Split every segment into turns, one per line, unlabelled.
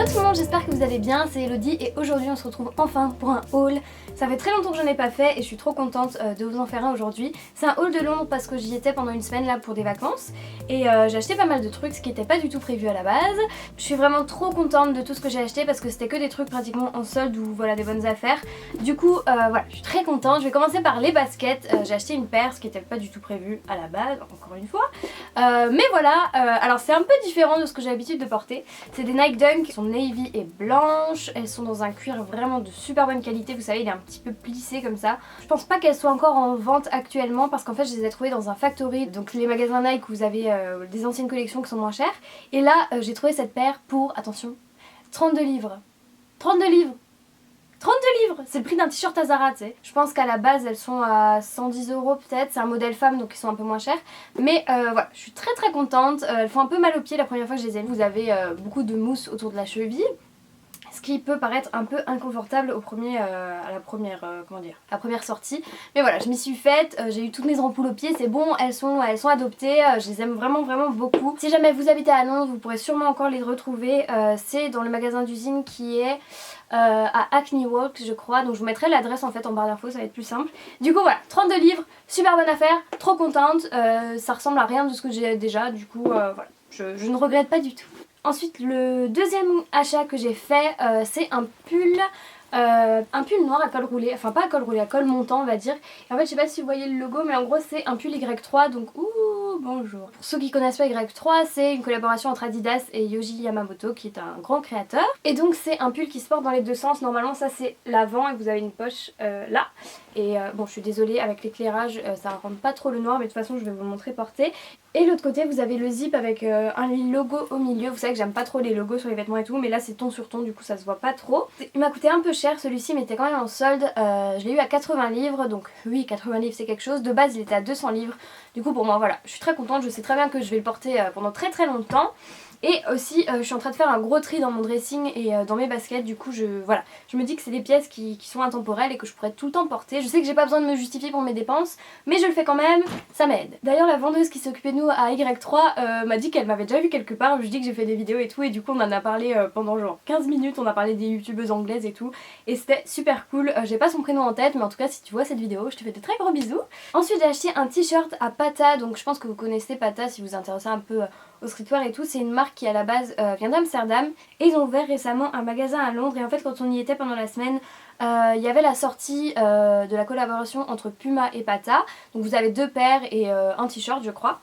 Hello tout le monde, j'espère que vous allez bien, c'est Elodie et aujourd'hui on se retrouve enfin pour un haul. Ça fait très longtemps que je n'en ai pas fait et je suis trop contente de vous en faire un aujourd'hui. C'est un haul de Londres parce que j'y étais pendant une semaine là pour des vacances et j'ai acheté pas mal de trucs, ce qui n'était pas du tout prévu à la base. Je suis vraiment trop contente de tout ce que j'ai acheté parce que c'était que des trucs pratiquement en solde ou voilà des bonnes affaires. Du coup voilà, je suis très contente. Je vais commencer par les baskets. J'ai acheté une paire, ce qui n'était pas du tout prévu à la base, encore une fois. Mais voilà, alors c'est un peu différent de ce que j'ai l'habitude de porter. C'est des Nike Dunk qui sont navy et blanches. Elles sont dans un cuir vraiment de super bonne qualité. Vous savez, il est un petit peu plissé comme ça. Je pense pas qu'elles soient encore en vente actuellement parce qu'en fait je les ai trouvées dans un factory. Donc les magasins Nike où vous avez des anciennes collections qui sont moins chères. Et là j'ai trouvé cette paire pour, attention, 32 livres. 32 livres 32 livres, c'est le prix d'un t-shirt à Zara, tu sais. Je pense qu'à la base elles sont à 110 € peut-être, c'est un modèle femme donc ils sont un peu moins chers. Mais voilà, je suis très contente. Elles font un peu mal aux pieds la première fois que je les ai vues. Vous avez beaucoup de mousse autour de la cheville. Ce qui peut paraître un peu inconfortable à la première sortie. Mais voilà, je m'y suis faite, j'ai eu toutes mes ampoules aux pieds, c'est bon, elles sont adoptées, je les aime vraiment beaucoup. Si jamais vous habitez à Londres, vous pourrez sûrement encore les retrouver. C'est dans le magasin d'usine qui est à Hackney Walk je crois, donc je vous mettrai l'adresse en fait en barre d'infos, ça va être plus simple. Du coup voilà, 32 livres, super bonne affaire, trop contente, ça ressemble à rien de ce que j'ai déjà, du coup voilà, je ne regrette pas du tout. Ensuite, le deuxième achat que j'ai fait, c'est un pull noir à col roulé, enfin pas à col roulé, à col montant on va dire. Et en fait je sais pas si vous voyez le logo mais en gros c'est un pull Y3 donc bonjour. Pour ceux qui connaissent pas Y3, c'est une collaboration entre Adidas et Yohji Yamamoto qui est un grand créateur. Et donc c'est un pull qui se porte dans les deux sens, normalement ça c'est l'avant et vous avez une poche là. Et bon je suis désolée avec l'éclairage ça rend pas trop le noir mais de toute façon je vais vous le montrer porté. Et l'autre côté vous avez le zip avec un logo au milieu, vous savez que j'aime pas trop les logos sur les vêtements et tout mais là c'est ton sur ton du coup ça se voit pas trop. Il m'a coûté un peu cher celui-ci mais était quand même en solde, je l'ai eu à 80 livres donc oui 80 livres c'est quelque chose, de base il était à 200 livres du coup pour moi voilà je suis très contente, je sais très bien que je vais le porter pendant très longtemps. Et aussi je suis en train de faire un gros tri dans mon dressing et dans mes baskets, du coup je me dis que c'est des pièces qui sont intemporelles et que je pourrais tout le temps porter. Je sais que j'ai pas besoin de me justifier pour mes dépenses mais je le fais quand même, ça m'aide. D'ailleurs la vendeuse qui s'occupait de nous à Y3 m'a dit qu'elle m'avait déjà vu quelque part, je dis que j'ai fait des vidéos et tout et du coup on en a parlé pendant genre 15 minutes, on a parlé des youtubeuses anglaises et tout et c'était super cool. J'ai pas son prénom en tête mais en tout cas si tu vois cette vidéo je te fais des très gros bisous. Ensuite j'ai acheté un t-shirt à Pata, donc je pense que vous connaissez Pata si vous vous intéressez un peu au streetwear et tout. C'est une marque qui à la base vient d'Amsterdam et ils ont ouvert récemment un magasin à Londres et en fait quand on y était pendant la semaine il y avait la sortie de la collaboration entre Puma et Pata, donc vous avez deux paires et un t-shirt je crois.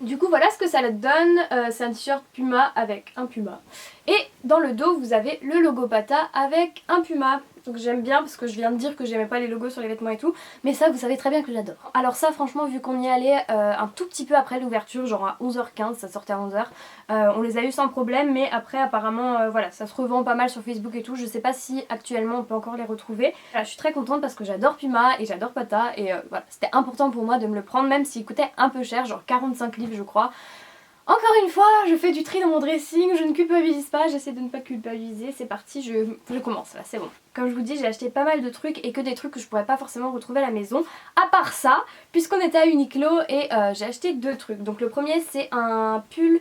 Du coup voilà ce que ça donne, c'est un t-shirt Puma avec un puma et dans le dos vous avez le logo Pata avec un puma. Donc j'aime bien parce que je viens de dire que j'aimais pas les logos sur les vêtements et tout, mais ça vous savez très bien que j'adore. Alors ça franchement vu qu'on y allait un tout petit peu après l'ouverture, genre à 11h15, ça sortait à 11h, on les a eu sans problème mais après apparemment voilà ça se revend pas mal sur Facebook et tout, je sais pas si actuellement on peut encore les retrouver. Voilà, je suis très contente parce que j'adore Puma et j'adore Pata et voilà c'était important pour moi de me le prendre même s'il coûtait un peu cher, genre 45 livres je crois. Encore une fois, je fais du tri dans mon dressing, je ne culpabilise pas, j'essaie de ne pas culpabiliser, c'est parti, je commence là, c'est bon. Comme je vous dis, j'ai acheté pas mal de trucs et que des trucs que je pourrais pas forcément retrouver à la maison. À part ça, puisqu'on était à Uniqlo et j'ai acheté deux trucs. Donc le premier c'est un pull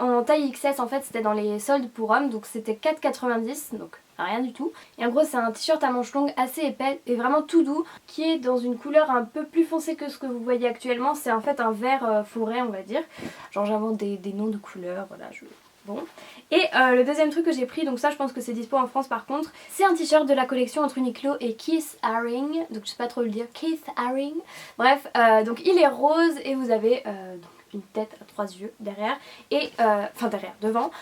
en taille XS, en fait c'était dans les soldes pour hommes, donc c'était 4,90 donc rien du tout. Et en gros c'est un t-shirt à manches longues assez épais et vraiment tout doux qui est dans une couleur un peu plus foncée que ce que vous voyez actuellement. C'est en fait un vert forêt on va dire. Genre j'invente des noms de couleurs, voilà Bon. Et le deuxième truc que j'ai pris, donc ça je pense que c'est dispo en France par contre, c'est un t-shirt de la collection entre Uniqlo et Keith Haring, donc je sais pas trop le dire, Keith Haring. Bref, donc il est rose et vous avez donc une tête à trois yeux derrière et enfin derrière, devant.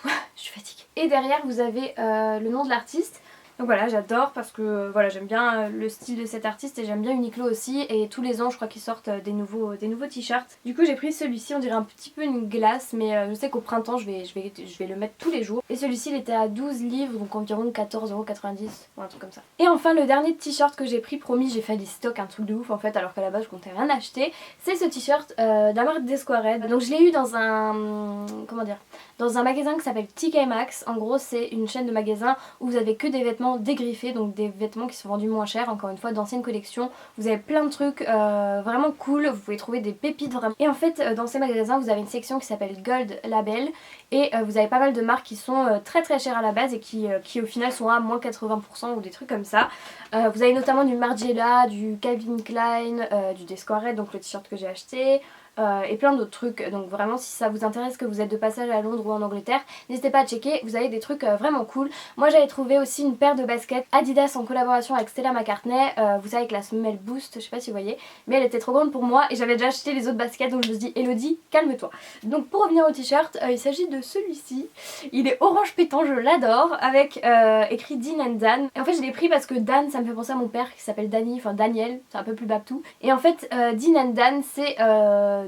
Je suis fatiguée. Et derrière vous avez le nom de l'artiste. Donc voilà, j'adore parce que voilà, j'aime bien le style de cet artiste et j'aime bien Uniqlo aussi. Et tous les ans, je crois qu'ils sortent des nouveaux t-shirts. Du coup, j'ai pris celui-ci, on dirait un petit peu une glace, mais je sais qu'au printemps, je vais le mettre tous les jours. Et celui-ci, il était à 12 livres, donc environ 14,90 € ou un truc comme ça. Et enfin, le dernier t-shirt que j'ai pris, promis, j'ai fait des stocks, un truc de ouf en fait, alors qu'à la base, je comptais rien acheter. C'est ce t-shirt de la marque Desquared. Donc je l'ai eu dans un, comment dire, dans un magasin qui s'appelle TK Maxx. En gros, c'est une chaîne de magasins où vous avez que des vêtements vraiment dégriffés, donc des vêtements qui sont vendus moins cher, encore une fois d'anciennes collections. Vous avez plein de trucs vraiment cool, vous pouvez trouver des pépites vraiment. Et en fait dans ces magasins vous avez une section qui s'appelle Gold Label et vous avez pas mal de marques qui sont très très chères à la base et qui au final sont à moins 80% ou des trucs comme ça. Vous avez notamment du Margiela, du Calvin Klein, du Desquaret, donc le t-shirt que j'ai acheté. Et plein d'autres trucs, donc vraiment si ça vous intéresse, que vous êtes de passage à Londres ou en Angleterre, n'hésitez pas à checker, vous avez des trucs vraiment cool. Moi j'avais trouvé aussi une paire de baskets Adidas en collaboration avec Stella McCartney, vous savez avec la semelle Boost, je sais pas si vous voyez, mais elle était trop grande pour moi et j'avais déjà acheté les autres baskets, donc je me suis dit Elodie calme-toi. Donc pour revenir au t-shirt, il s'agit de celui-ci, il est orange pétant, je l'adore, avec écrit Dean and Dan. Et en fait je l'ai pris parce que Dan ça me fait penser à mon père qui s'appelle Danny, enfin Daniel, c'est un peu plus babtou. Et en fait Dean and Dan c'est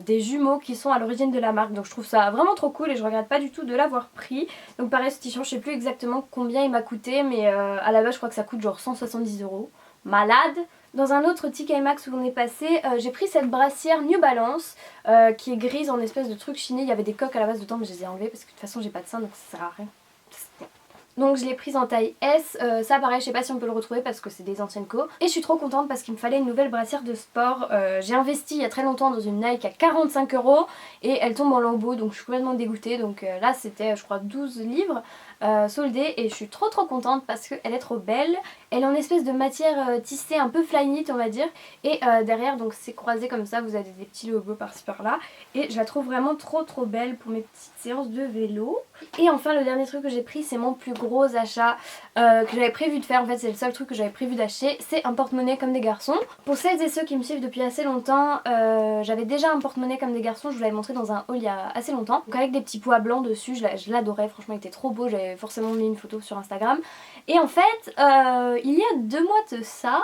des jumeaux qui sont à l'origine de la marque, donc je trouve ça vraiment trop cool et je regrette pas du tout de l'avoir pris. Donc pareil ce t-shirt, je sais plus exactement combien il m'a coûté, mais à la base je crois que ça coûte genre 170 €. Malade. Dans un autre TK Maxx où on est passé, j'ai pris cette brassière New Balance qui est grise en espèce de truc chiné. Il y avait des coques à la base dedans mais je les ai enlevées parce que de toute façon j'ai pas de sein donc ça sert à rien. Donc je l'ai prise en taille S, ça pareil je sais pas si on peut le retrouver parce que c'est des anciennes co. Et je suis trop contente parce qu'il me fallait une nouvelle brassière de sport. J'ai investi il y a très longtemps dans une Nike à 45 € et elle tombe en lambeaux donc je suis complètement dégoûtée. Donc là c'était je crois 12 livres soldés et je suis trop contente parce qu'elle est trop belle. Elle est en espèce de matière tissée un peu fly knit on va dire. Et derrière donc c'est croisé comme ça, vous avez des petits logos par-ci par-là. Et je la trouve vraiment trop belle pour mes petites séances de vélo. Et enfin le dernier truc que j'ai pris, c'est mon plus gros achat que j'avais prévu de faire. En fait c'est le seul truc que j'avais prévu d'acheter, c'est un porte-monnaie comme des garçons. Pour celles et ceux qui me suivent depuis assez longtemps, j'avais déjà un porte-monnaie comme des garçons, je vous l'avais montré dans un haul il y a assez longtemps. Donc avec des petits pois blancs dessus, je l'adorais, franchement il était trop beau, j'avais forcément mis une photo sur Instagram. Et en fait il y a 2 mois de ça,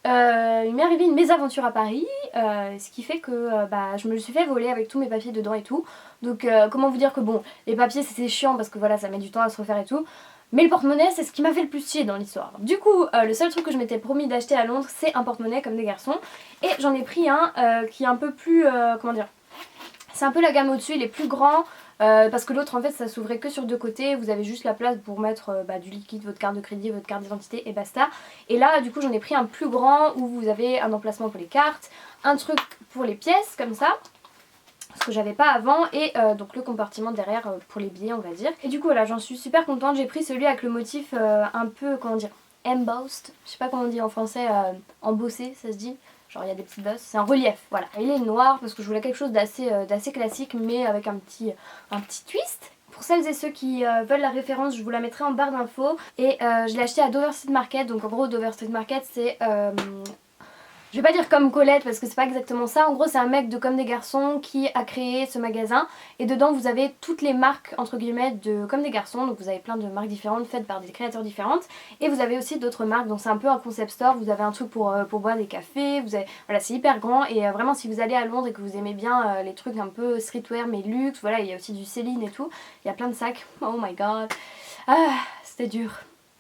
il m'est arrivé une mésaventure à Paris, ce qui fait que je me le suis fait voler avec tous mes papiers dedans et tout. Donc comment vous dire que bon, les papiers c'est chiant parce que voilà ça met du temps à se refaire et tout. Mais le porte-monnaie c'est ce qui m'a fait le plus chier dans l'histoire. Du coup le seul truc que je m'étais promis d'acheter à Londres c'est un porte-monnaie comme des garçons. Et j'en ai pris un qui est un peu plus, comment dire, c'est un peu la gamme au-dessus, il est plus grand. Parce que l'autre en fait ça s'ouvrait que sur 2 côtés, vous avez juste la place pour mettre du liquide, votre carte de crédit, votre carte d'identité et basta. Et là du coup j'en ai pris un plus grand où vous avez un emplacement pour les cartes, un truc pour les pièces comme ça, ce que j'avais pas avant, et donc le compartiment derrière pour les billets on va dire. Et du coup voilà, j'en suis super contente, j'ai pris celui avec le motif un peu, comment dire, embossed, je sais pas comment on dit en français, embossé ça se dit. Genre il y a des petites bosses, c'est un relief, voilà. Il est noir parce que je voulais quelque chose d'assez classique mais avec un petit twist. Pour celles et ceux qui veulent la référence, je vous la mettrai en barre d'infos. Et je l'ai acheté à Dover Street Market, donc en gros Dover Street Market c'est... je vais pas dire comme Colette parce que c'est pas exactement ça. En gros c'est un mec de Comme des Garçons qui a créé ce magasin. Et dedans vous avez toutes les marques entre guillemets de Comme des Garçons. Donc vous avez plein de marques différentes faites par des créateurs différentes. Et vous avez aussi d'autres marques. Donc c'est un peu un concept store. Vous avez un truc pour boire des cafés. Vous avez... Voilà, c'est hyper grand. Et vraiment si vous allez à Londres et que vous aimez bien les trucs un peu streetwear mais luxe. Voilà, il y a aussi du Céline et tout. Il y a plein de sacs. Oh my god. Ah, c'était dur.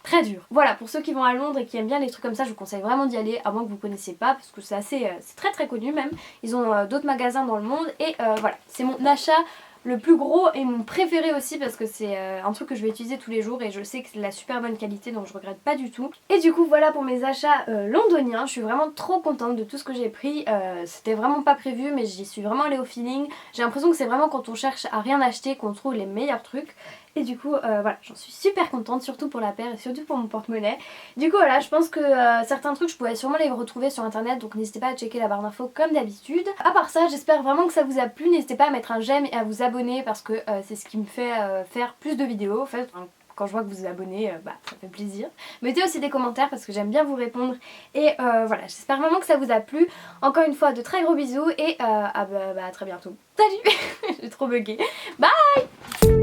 Très dur. Voilà, pour ceux qui vont à Londres et qui aiment bien les trucs comme ça, je vous conseille vraiment d'y aller, à moins que vous ne connaissiez pas, parce que c'est assez, c'est très connu même. Ils ont d'autres magasins dans le monde et voilà, c'est mon achat le plus gros et mon préféré aussi parce que c'est un truc que je vais utiliser tous les jours et je sais que c'est de la super bonne qualité donc je regrette pas du tout. Et du coup voilà pour mes achats londoniens, je suis vraiment trop contente de tout ce que j'ai pris, c'était vraiment pas prévu mais j'y suis vraiment allée au feeling. J'ai l'impression que c'est vraiment quand on cherche à rien acheter qu'on trouve les meilleurs trucs. Et du coup voilà, j'en suis super contente, surtout pour la paire et surtout pour mon porte-monnaie. Du coup voilà, je pense que certains trucs je pourrais sûrement les retrouver sur internet, donc n'hésitez pas à checker la barre d'infos comme d'habitude. À part ça, j'espère vraiment que ça vous a plu, n'hésitez pas à mettre un j'aime et à vous abonner parce que c'est ce qui me fait faire plus de vidéos. En fait, quand je vois que vous vous abonnez, ça fait plaisir. Mettez aussi des commentaires parce que j'aime bien vous répondre. Et voilà, j'espère vraiment que ça vous a plu. Encore une fois, de très gros bisous et à très bientôt. Salut. J'ai trop bugué. Bye.